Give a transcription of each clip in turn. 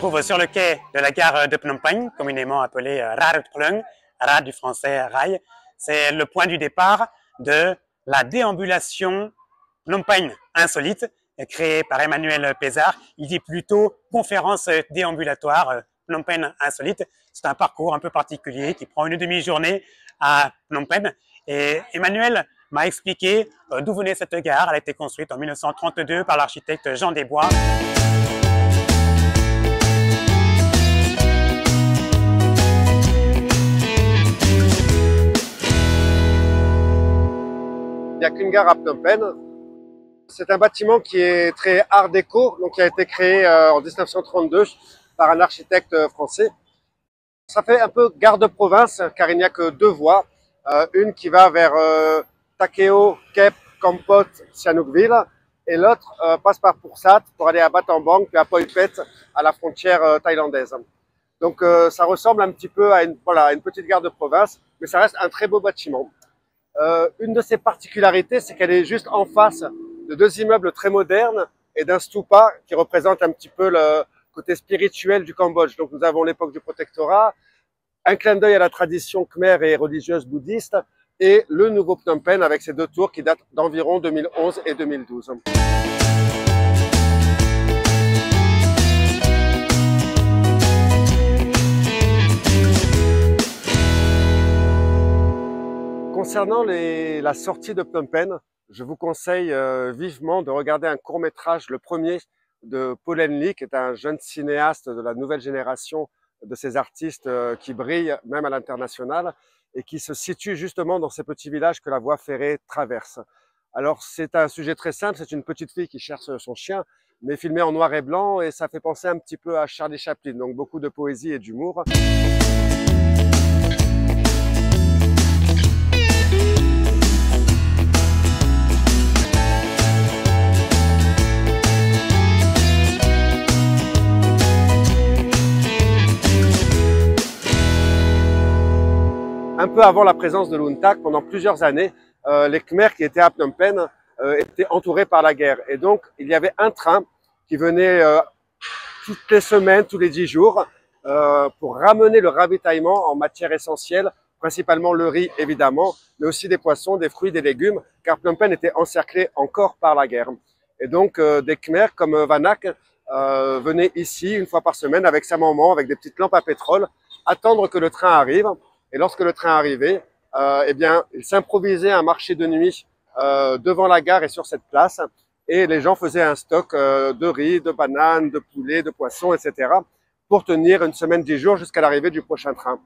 trouve sur le quai de la gare de Phnom Penh, communément appelé Rar Prung, Rar du français rail. C'est le point du départ de la déambulation Phnom Penh insolite, créée par Emmanuel Pézard. Il dit plutôt conférence déambulatoire Phnom Penh insolite. C'est un parcours un peu particulier qui prend une demi-journée à Phnom Penh. Et Emmanuel m'a expliqué d'où venait cette gare. Elle a été construite en 1932 par l'architecte Jean Desbois. Il n'y a qu'une gare à Phnom Penh. C'est un bâtiment qui est très art déco, donc qui a été créé en 1932 par un architecte français. Ça fait un peu gare de province car il n'y a que deux voies. Une qui va vers Takeo, Kep, Kampot, Sihanoukville et l'autre passe par Pursat pour aller à Battambang puis à Phoi Phet à la frontière thaïlandaise. Donc ça ressemble un petit peu à une petite gare de province, mais ça reste un très beau bâtiment. Une de ses particularités, c'est qu'elle est juste en face de deux immeubles très modernes et d'un stupa qui représente un petit peu le côté spirituel du Cambodge. Donc nous avons l'époque du protectorat, un clin d'œil à la tradition khmer et religieuse bouddhiste et le nouveau Phnom Penh avec ses deux tours qui datent d'environ 2011 et 2012. Concernant la sortie de Phnom Penh, je vous conseille vivement de regarder un court-métrage, le premier de Paul Henley, qui est un jeune cinéaste de la nouvelle génération de ces artistes qui brillent même à l'international et qui se situe justement dans ces petits villages que la voie ferrée traverse. Alors c'est un sujet très simple, c'est une petite fille qui cherche son chien, mais filmé en noir et blanc et ça fait penser un petit peu à Charlie Chaplin, donc beaucoup de poésie et d'humour. Un peu avant la présence de l'UNTAC, pendant plusieurs années, les Khmers qui étaient à Phnom Penh étaient entourés par la guerre. Et donc, il y avait un train qui venait toutes les semaines, tous les 10 jours, pour ramener le ravitaillement en matières essentielles, principalement le riz évidemment, mais aussi des poissons, des fruits, des légumes, car Phnom Penh était encerclé encore par la guerre. Et donc, des Khmers comme Vanak venaient ici une fois par semaine avec sa maman, avec des petites lampes à pétrole, attendre que le train arrive. Et lorsque le train arrivait, eh bien, il s'improvisait un marché de nuit devant la gare et sur cette place. Et les gens faisaient un stock de riz, de bananes, de poulet, de poissons, etc. pour tenir une semaine, 10 jours jusqu'à l'arrivée du prochain train.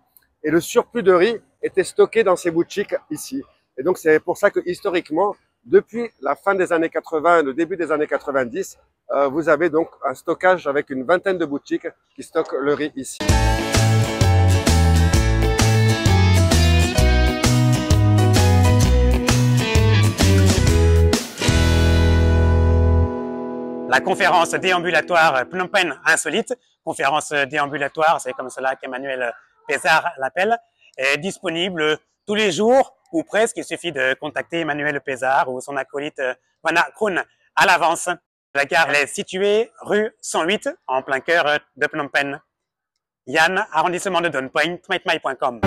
Et le surplus de riz était stocké dans ces boutiques ici. Et donc, c'est pour ça que historiquement, depuis la fin des années 80 et le début des années 90, vous avez donc un stockage avec une vingtaine de boutiques qui stockent le riz ici. La conférence déambulatoire Phnom Penh insolite, conférence déambulatoire, c'est comme cela qu'Emmanuel Pézard l'appelle, est disponible tous les jours ou presque. Il suffit de contacter Emmanuel Pézard ou son acolyte Wana Kroon à l'avance. La gare elle est située rue 108 en plein cœur de Phnom Penh. Yann, arrondissement de Don Point, tmaitmai.com.